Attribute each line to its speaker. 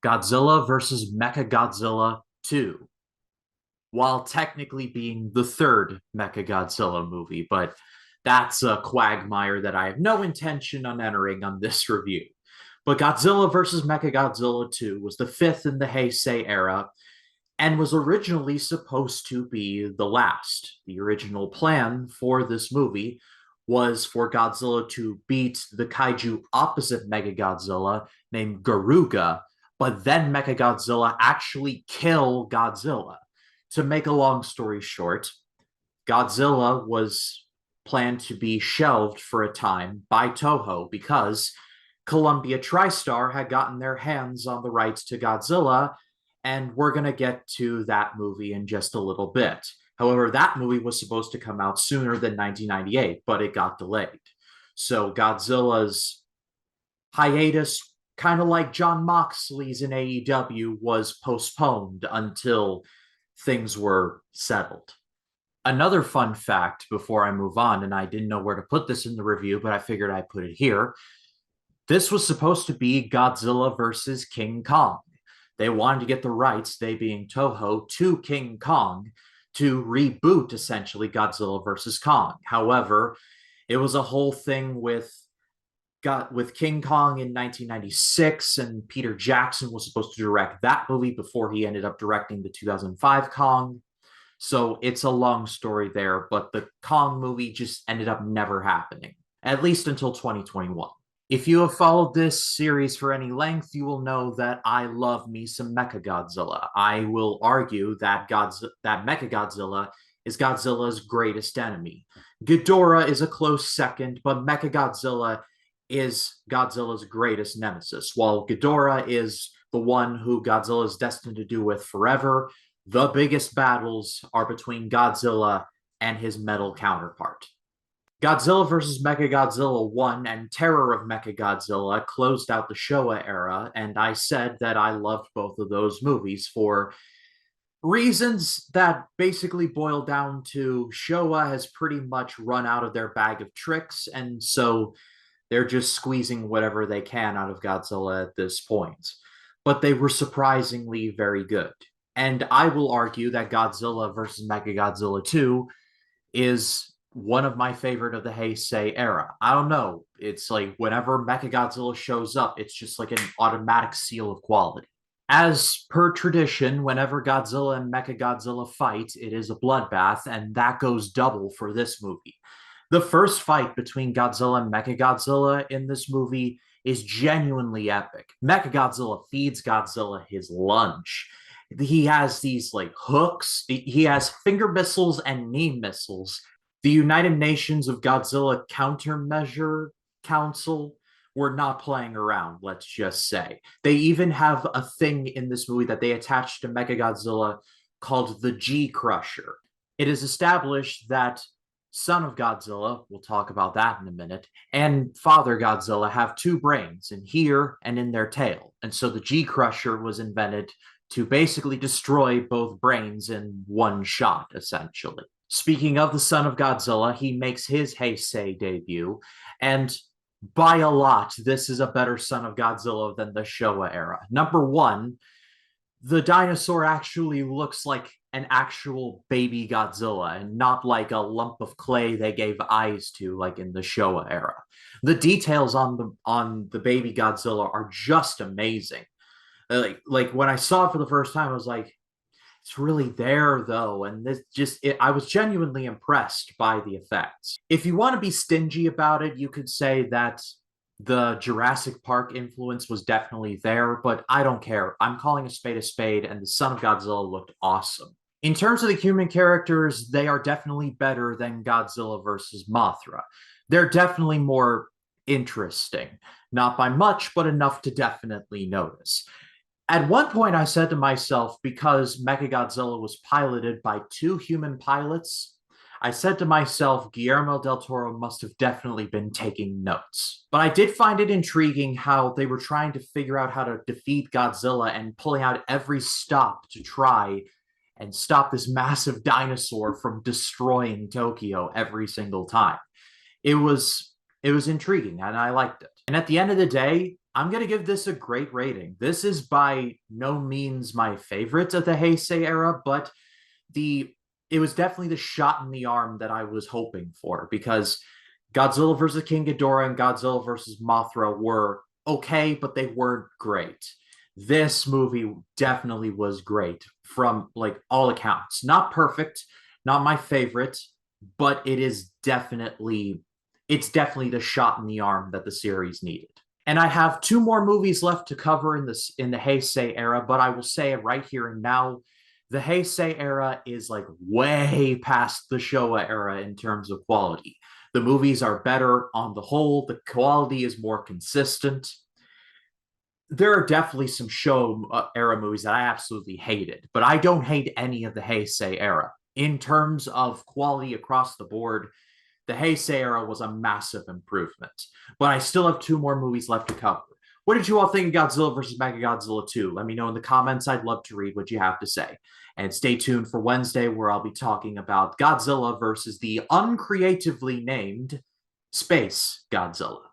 Speaker 1: Godzilla vs. Mechagodzilla 2, while technically being the third Mechagodzilla movie, but that's a quagmire that I have no intention on entering on this review. But Godzilla vs. Mechagodzilla 2 was the fifth in the Heisei era and was originally supposed to be the last. The original plan for this movie was for Godzilla to beat the kaiju opposite Mechagodzilla named Garuga, but then Mechagodzilla actually kill Godzilla. To make a long story short, Godzilla was planned to be shelved for a time by Toho because Columbia TriStar had gotten their hands on the rights to Godzilla, and we're going to get to that movie in just a little bit. However, that movie was supposed to come out sooner than 1998, but it got delayed. So Godzilla's hiatus, kind of like John Moxley's in AEW, was postponed until things were settled. Another fun fact before I move on, and I didn't know where to put this in the review, but I figured I'd put it here. This was supposed to be Godzilla versus King Kong. They wanted to get the rights, they being Toho, to King Kong to reboot essentially Godzilla versus Kong. However, it was a whole thing with King Kong in 1996, and Peter Jackson was supposed to direct that movie before he ended up directing the 2005 Kong. So it's a long story there, but the Kong movie just ended up never happening, at least until 2021. If you have followed this series for any length, you will know that I love me some Mechagodzilla. I will argue that Mechagodzilla is Godzilla's greatest enemy. Ghidorah is a close second, but Mechagodzilla is Godzilla's greatest nemesis. While Ghidorah is the one who Godzilla is destined to do with forever, the biggest battles are between Godzilla and his metal counterpart. Godzilla vs. Mechagodzilla 1 and Terror of Mechagodzilla closed out the Showa era, and I said that I loved both of those movies for reasons that basically boil down to Showa has pretty much run out of their bag of tricks, and so they're just squeezing whatever they can out of Godzilla at this point. But they were surprisingly very good. And I will argue that Godzilla vs. Mechagodzilla 2 is one of my favorite of the Heisei era. I don't know. It's like whenever Mechagodzilla shows up, it's just like an automatic seal of quality. As per tradition, whenever Godzilla and Mechagodzilla fight, it is a bloodbath, and that goes double for this movie. The first fight between Godzilla and Mechagodzilla in this movie is genuinely epic. Mechagodzilla feeds Godzilla his lunch. He has these like hooks, he has finger missiles and knee missiles. The United Nations of Godzilla Countermeasure Council were not playing around, let's just say. They even have a thing in this movie that they attach to Mechagodzilla called the G Crusher. It is established that son of Godzilla, we'll talk about that in a minute, and father Godzilla have two brains, in here and in their tail. And so the G Crusher was invented to basically destroy both brains in one shot, essentially. Speaking of the son of Godzilla, he makes his Heisei debut, and by a lot, this is a better son of Godzilla than the Showa era. Number one, the dinosaur actually looks like an actual baby Godzilla and not like a lump of clay they gave eyes to like in the Showa era. The details on the baby Godzilla are just amazing. Like when I saw it for the first time, I was like, it's really there though, and I was genuinely impressed by the effects. If you want to be stingy about it, you could say that the Jurassic Park influence was definitely there, but I don't care. I'm calling a spade, and the Son of Godzilla looked awesome. In terms of the human characters, they are definitely better than Godzilla versus Mothra. They're definitely more interesting. Not by much, but enough to definitely notice. At one point, I said to myself, because Mechagodzilla was piloted by two human pilots, I said to myself, Guillermo del Toro must have definitely been taking notes. But I did find it intriguing how they were trying to figure out how to defeat Godzilla and pulling out every stop to try and stop this massive dinosaur from destroying Tokyo every single time. It was intriguing, and I liked it. And at the end of the day, I'm going to give this a great rating. This is by no means my favorite of the Heisei era, but the it was definitely the shot in the arm that I was hoping for because Godzilla versus King Ghidorah and Godzilla versus Mothra were okay, but they weren't great. This movie definitely was great from like all accounts. Not perfect, not my favorite, but it's definitely the shot in the arm that the series needed. And I have two more movies left to cover in the Heisei era, but I will say it right here and now. The Heisei era is like way past the Showa era in terms of quality. The movies are better on the whole, the quality is more consistent. There are definitely some Showa era movies that I absolutely hated, but I don't hate any of the Heisei era. In terms of quality across the board, the Heisei era was a massive improvement. But I still have two more movies left to cover. What did you all think of Godzilla vs. Mechagodzilla 2? Let me know in the comments. I'd love to read what you have to say. And stay tuned for Wednesday, where I'll be talking about Godzilla versus the uncreatively named Space Godzilla.